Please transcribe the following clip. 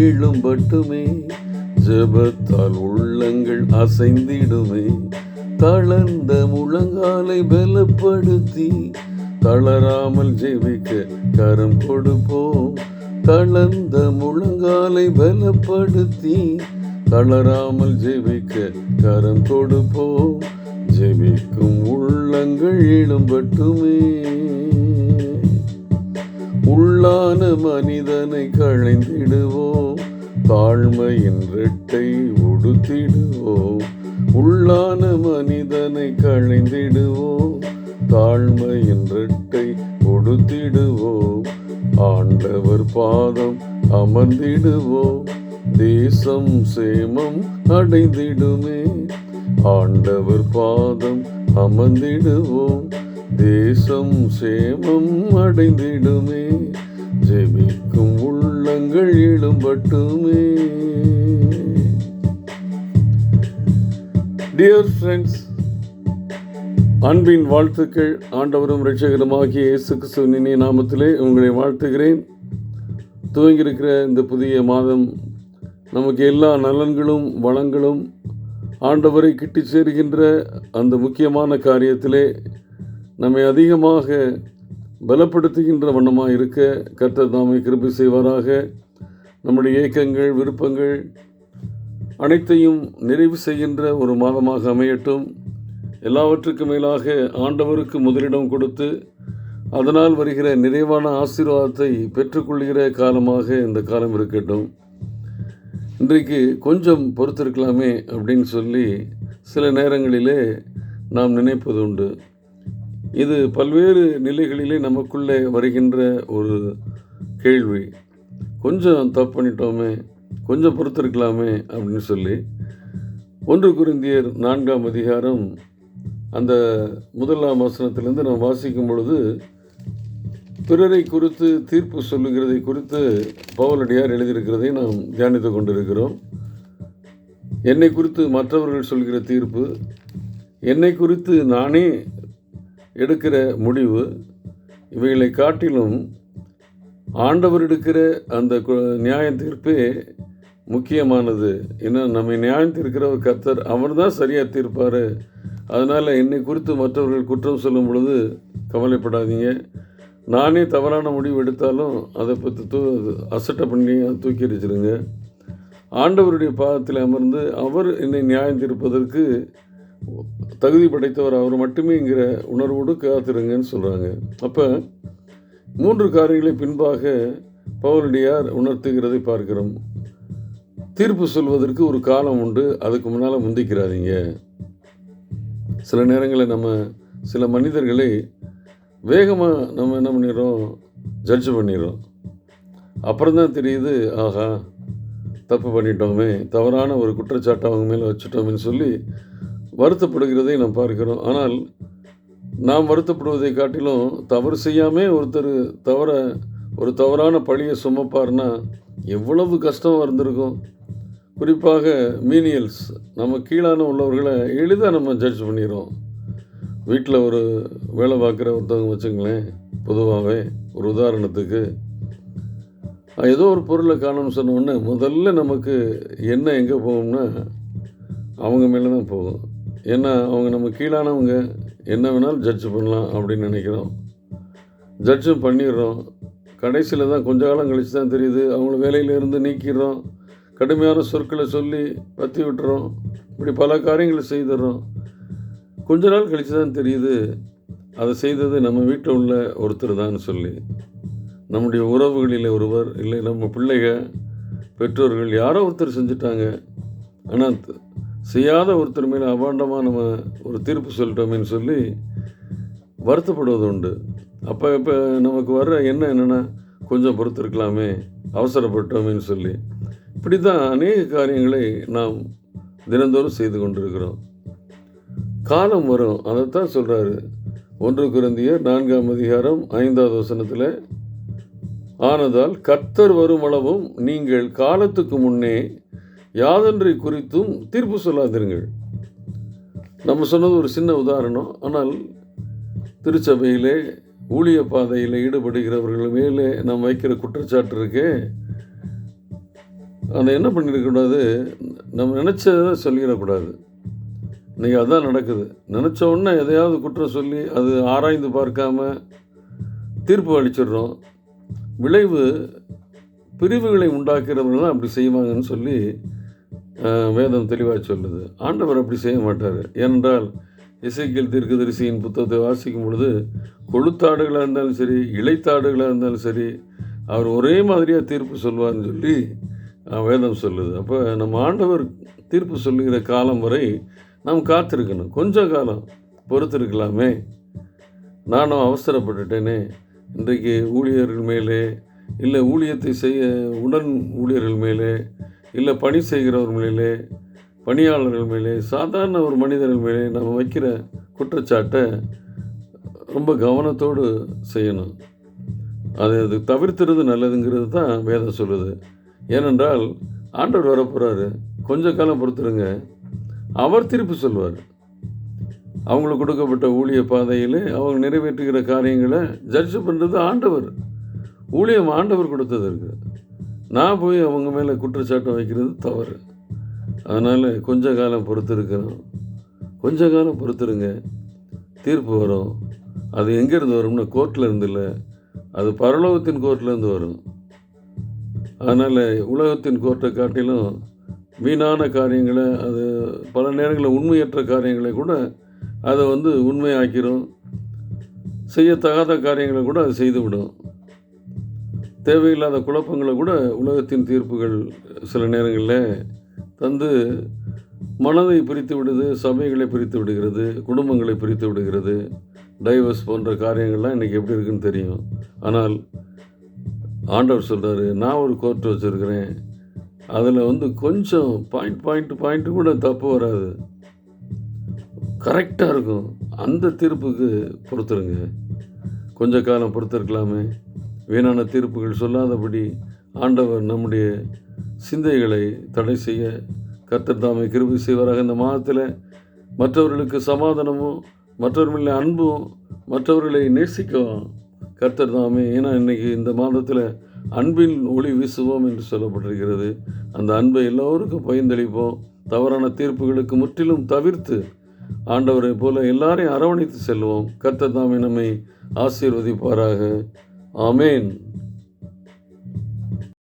எழும்பட்டுமே, ஜெபத்தால் உள்ளங்கள் அசைந்திடுமே. தளர்ந்த முழங்காலை பலப்படுத்தி தளராமல் ஜெபிக்க கரம் கொடுப்போம். தளர்ந்த முழங்காலை பலப்படுத்தி தளராமல் ஜெபிக்க கரம் கொடுப்போம். ஜெபிக்கும் உள்ளங்கள் எழும்பட்டுமே. உள்ளான மனிதனை களைந்திடுவோம், தாழ்மையின் ரெட்டை உடுத்திடுவோம். உள்ளான மனிதனை களைந்திடுவோம், தாழ்மையின் ரெட்டை உடுத்திடுவோம். ஆண்டவர் பாதம் அமர்ந்திடுவோம், தேசம் சேமம் அடைந்திடுமே. ஆண்டவர் பாதம் அமர்ந்திடுவோம், தேசம் சேமம் அடைந்திடுமே. ஜெபிக்கும் உள்ளங்கள் எழும்பட்டுமே. டியர் ஃப்ரெண்ட்ஸ், அன்பின் வாழ்த்துக்கள். ஆண்டவரும் இரட்சகருமாகிய இயேசு கிறிஸ்துவின் இனிய நாமத்திலே உங்களை வாழ்த்துகிறேன். துவங்கியிருக்கிற இந்த புதிய மாதம் நமக்கு எல்லா நலன்களும் வளங்களும் ஆண்டவரை கிட்டி சேர்கின்ற அந்த முக்கியமான காரியத்திலே நம்மை அதிகமாக பலப்படுத்துகின்ற வண்ணமாக இருக்க கர்த்தர் தாமே கிருபை செய்வாராக. நம்முடைய ஏக்கங்கள், விருப்பங்கள் அனைத்தையும் நிறைவு செய்கின்ற ஒரு மாதமாக அமையட்டும். எல்லாவற்றுக்கும் மேலாக ஆண்டவருக்கு முதலிடம் கொடுத்து அதனால் வருகிற நிறைவான ஆசீர்வாதத்தை பெற்றுக்கொள்கிற காலமாக இந்த காலம் இருக்கட்டும். இன்றைக்கு கொஞ்சம் பொறுத்திருக்கலாமே அப்படின்னு சொல்லி சில நேரங்களிலே நாம் நினைப்பது உண்டு. இது பல்வேறு நிலைகளிலே நமக்குள்ளே வருகின்ற ஒரு கேள்வி. கொஞ்சம் தப்பு பண்ணிட்டோமே, கொஞ்சம் பொறுத்திருக்கலாமே அப்படின்னு சொல்லி 1 கொரிந்தியர் 4ஆம் அதிகாரம் அந்த 1ஆம் வசனத்திலிருந்து நாம் வாசிக்கும் பொழுது, பிறரை குறித்து தீர்ப்பு சொல்லுகிறதை குறித்து பவுலடியார் எழுதியிருக்கிறதை நாம் தியானித்து கொண்டிருக்கிறோம். என்னை குறித்து மற்றவர்கள் சொல்கிற தீர்ப்பு, என்னை குறித்து நானே எடுக்கிற முடிவு, இவைகளை காட்டிலும் ஆண்டவர் எடுக்கிற அந்த நியாய தீர்ப்பே முக்கியமானது. ஏன்னா நம்மை நியாயம் தீர்க்கிற ஒரு கர்த்தர், அவர் தான் சரியாக தீர்ப்பார். அதனால் என்னை குறித்து மற்றவர்கள் குற்றம் சொல்லும் பொழுது கவலைப்படாதீங்க. நானே தவறான முடிவு எடுத்தாலும் அதை பற்றி அசட்டை பண்ணி தூக்கி எறிச்சிருங்க. ஆண்டவருடைய பாதத்தில் அமர்ந்து அவர் என்னை நியாயம் தீர்ப்பதற்கு தகுதி படைத்தவர் அவர் மட்டுமேங்கிற உணர்வோடு காத்திருங்கன்னு சொல்கிறாங்க. அப்போ 3 காரியங்களை பின்பாக பவுலடியார் உணர்த்துகிறதை பார்க்கிறோம். தீர்ப்பு சொல்வதற்கு ஒரு காலம் உண்டு, அதுக்கு முன்னால் முந்திக்கிறாதீங்க. சில நேரங்களில் நம்ம சில மனிதர்களை வேகமாக நம்ம என்ன பண்ணிடுறோம், ஜட்ஜ் பண்ணிடுறோம். அப்புறம் தான் தெரியுது, ஆஹா தப்பு பண்ணிட்டோமே, தவறான ஒரு குற்றச்சாட்டை அவங்க மேலே வச்சுட்டோமேன்னு சொல்லி வருத்தப்படுகிறதை நாம் பார்க்கிறோம். ஆனால் நாம் வருத்தப்படுவதை காட்டிலும் தவறு செய்யாமல் ஒருத்தர் ஒரு தவறான பழியை சுமப்பார்னா எவ்வளவு கஷ்டம் இருந்திருக்கும். குறிப்பாக மீனியல்ஸ், நம்ம கீழான உள்ளவர்களை எளிதாக நம்ம ஜட்ஜ் பண்ணிடுறோம். வீட்டில் ஒரு வேலை பார்க்குற ஒருத்தவங்க வச்சுங்களேன், பொதுவாகவே ஒரு உதாரணத்துக்கு ஏதோ ஒரு பொருளை காணணும்னு சொன்னோடனே முதல்ல நமக்கு என்ன எங்கே போகும்னா அவங்க மேலே தான் போகும். ஏன்னா அவங்க நம்ம கீழானவங்க, என்ன வேணாலும் ஜட்ஜ் பண்ணலாம் அப்படின்னு நினைக்கிறோம். ஜட்ஜும் பண்ணிடுறோம். கடைசியில் தான் கொஞ்ச காலம் கழித்து தான் தெரியுது, அவங்கள வேலையிலேருந்து நீக்கிடுறோம், கடுமையான சொற்களை சொல்லி பற்றி விட்டுறோம், இப்படி பல காரியங்களை செய்துடுறோம். கொஞ்ச நாள் கழித்து தான் தெரியுது அதை செய்தது நம்ம வீட்டில் உள்ள ஒருத்தர் தான் சொல்லி. நம்முடைய உறவுகளில் ஒருவர், இல்லை நம்ம பிள்ளைகள், பெற்றோர்கள், யாரோ ஒருத்தர் செஞ்சுட்டாங்க. ஆனால் செய்யாத ஒருத்தர் மேலே அபாண்டமாக நம்ம ஒரு தீர்ப்பு சொல்லிட்டோமேன்னு சொல்லி வருத்தப்படுவது உண்டு. அப்போ இப்போ நமக்கு வர்ற என்னென்னா, கொஞ்சம் பொறுத்திருக்கலாமே, அவசரப்பட்டோமேன்னு சொல்லி. இப்படி தான் அநேக காரியங்களை நாம் தினந்தோறும் செய்து கொண்டிருக்கிறோம். காலம் வரும், அதைத்தான் சொல்கிறாரு 1 கொரிந்தியர் 4ஆம் அதிகாரம் 5வது வசனத்தில், ஆனதால் கர்த்தர் வரும் அளவும் நீங்கள் காலத்துக்கு முன்னே யாதொன்றை குறித்தும் தீர்ப்பு சொல்லாதிருங்கள். நம்ம சொன்னது ஒரு சின்ன உதாரணம். ஆனால் திருச்சபையிலே ஊழிய பாதையில் ஈடுபடுகிறவர்கள் மேலே நாம் வைக்கிற குற்றச்சாட்டு இருக்கே, அதை என்ன பண்ணிடக்கூடாது, நம்ம நினச்சதை சொல்லிடக்கூடாது. இன்றைக்கி அதுதான் நடக்குது. நினச்ச உடனே எதையாவது குற்றம் சொல்லி அது ஆராய்ந்து பார்க்காம தீர்ப்பு அளிச்சிடுறோம். விளைவு பிரிவுகளை உண்டாக்குறவர்கள் தான் அப்படி செய்வாங்கன்னு சொல்லி வேதம் தெளிவாக சொல்லுது. ஆண்டவர் அப்படி செய்ய மாட்டார். ஏனென்றால் எசேக்கியேல் தீர்க்கதரிசியின் புத்தகத்தை வாசிக்கும் பொழுது கொழுத்தாடுகளாக இருந்தாலும் சரி, இளைத்தாடுகளாக இருந்தாலும் சரி, அவர் ஒரே மாதிரியாக தீர்ப்பு சொல்வார்னு சொல்லி வேதம் சொல்லுது. அப்போ நம்ம ஆண்டவர் தீர்ப்பு சொல்லுகிற காலம் வரை நாம் காத்திருக்கணும். கொஞ்சம் காலம் பொறுத்திருக்கலாமே. நானும் அவசரப்பட்டுட்டேனே. இன்றைக்கு ஊழியர்கள் மேலே, இல்லை ஊழியத்தை செய்ய உடன் ஊழியர்கள் மேலே, இல்லை பணி செய்கிறவர் மேலே, பணியாளர்கள் மேலே, சாதாரண ஒரு மனிதர்கள் மேலே நம்ம வைக்கிற குற்றச்சாட்டை ரொம்ப கவனத்தோடு செய்யணும். அது தவிர்த்துறது நல்லதுங்கிறது தான் வேதம் சொல்லுது. ஏனென்றால் ஆண்டவர் வரப்போகிறாரு. கொஞ்ச காலம் பொறுத்துருங்க, அவர் தீர்ப்பு சொல்வார். அவங்களுக்கு கொடுக்கப்பட்ட ஊழிய பாதையில் அவங்க நிறைவேற்றுகிற காரியங்களை ஜட்ஜ் பண்ணுறது ஆண்டவர். ஊழியம் ஆண்டவர் கொடுத்தது இருக்குது. நான் போய் அவங்க மேலே குற்றச்சாட்டை வைக்கிறது தவறு. அதனால் கொஞ்ச காலம் பொறுத்திருக்கிறோம். கொஞ்ச காலம் பொறுத்துருங்க, தீர்ப்பு வரும். அது எங்கேருந்து வரும்னா கோர்ட்டில் இருந்து இல்லை, அது பரலோகத்தின் கோர்ட்லேருந்து வரும். அதனால் உலகத்தின் கோர்ட்டை காட்டிலும் வீணான காரியங்களை, அது பல நேரங்களில் உண்மையற்ற காரியங்களை கூட அதை உண்மையாக்கிரும். செய்யத்தகாத காரியங்களை கூட அது செய்துவிடும். தேவையில்லாத குழப்பங்களை கூட உலகத்தின் தீர்ப்புகள் சில நேரங்களில் தந்து மனதை பிரித்து விடுது, சபைகளை பிரித்து விடுகிறது, குடும்பங்களை பிரித்து விடுகிறது. டைவர்ஸ் போன்ற காரியங்கள்லாம் இன்றைக்கி எப்படி இருக்குன்னு தெரியும். ஆனால் ஆண்டவர் சொல்கிறாரு, நான் ஒரு கோர்ட் வச்சுருக்கிறேன். அதில் கொஞ்சம் பாயிண்ட்டு கூட தப்பு வராது, கரெக்டாக இருக்கும். அந்த தீர்ப்புக்கு பொறுத்துருங்க. கொஞ்ச காலம் பொறுத்திருக்கலாமே. வீணான தீர்ப்புகள் சொல்லாதபடி ஆண்டவர் நம்முடைய சிந்தைகளை தடை செய்ய கர்த்தர் தாமே கிருபை செய்வாராக. இந்த மாதத்தில் மற்றவர்களுக்கு சமாதானமும், மற்றவர்களின் அன்பும், மற்றவர்களை நேசிக்கவும் கர்த்தர் தாமே. ஏன்னா இன்றைக்கி இந்த மாதத்தில் அன்பின் ஒளி வீசுவோம் என்று சொல்லப்பட்டிருக்கிறது. அந்த அன்பை எல்லோருக்கும் பகிர்ந்தளிப்போம். தவறான தீர்ப்புகளுக்கு முற்றிலும் தவிர்த்து ஆண்டவரை போல எல்லாரையும் அரவணைத்து செல்வோம். கர்த்தர் தாமே நம்மை ஆசீர்வதிப்பாராக. ஆமேன்.